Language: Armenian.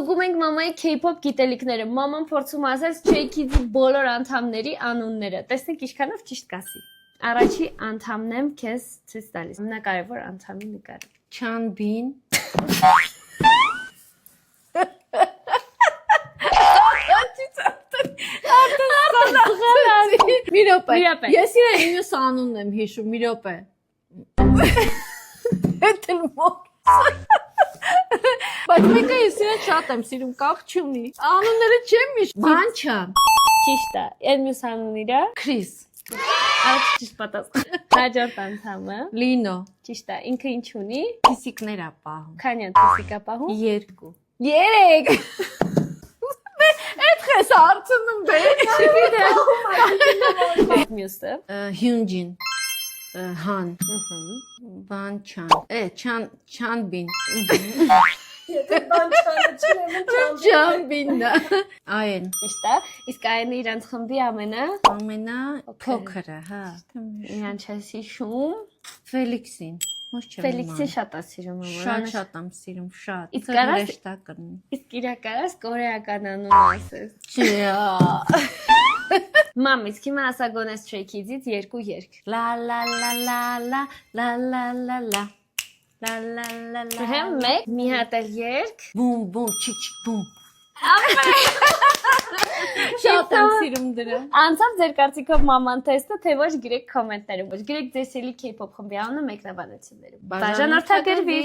Ստուգում ենք մամայի K-pop գիտելիքները։ Մաման փորձում ասել Stray Kids-ի բոլոր անդամների անունները։ Տեսնենք ինչքանով ճիշտ կասի։ Առաջի անդամն եմ քեզ ցույց տալիս։ Ամենակարևոր անդամի նկարը։ Chanbin. Մի րոպե։ Ես իրեն ինձ անունն եմ հիշում, մի րոպե։ Էդել մոտ։ Բայց մեկը ես իրեն շատ եմ սիրում, կապ չունի։ Անունները չեմ հիշում։ Բանչան։ Ճիշտ է։ Այդ մյուս անունն իրա։ Քրիս։ Առաջ ճիշտ պատասխան։ Հաջորդ անդամը։ Լինո։ Ճիշտ է։ Ինքը ինչ ունի։ Թիսիկներ ա պահում։ Քանի տիսիկ է պահում։ 2։ 3։ Այդ խես հարցնում բե։ Մյուսը։ Հյունջին։ Հան։ Բանչան։ Chanbin։ Եթե բան չանը Chanbin։ Այն։ Ճիշտ է։ Իսկ այն իրանց խմբի Ամենափոքրը, հա։ Իրան չես հիշում։ Ֆելիքսին։ Ոչ չեմ։ Ֆելիքսին շատ է սիրում մաման։ Շատ եմ սիրում, շատ։ Իսկ կարաս- հեշտակն։ Իսկ իրա կարաս կորեական անուն ասես։ Չէ։ Մամ, իսկ հիմա ասա գոնե Stray Kids-ից 2 երգ։ La la la la la la la la la la la la la Հեմ մեկ, մի հատ էլ երգ։ Boom boom chik chik boom Շատ եմ սիրում դրան Անցավ ձեր կարծիքով մաման թեստը, թե ոչ գրեք կոմենտներում։ Ոչ գրեք ձեր սիրելի K-pop խմբի անունը մեկնաբանություններում։ Բաժանորդագրվիր։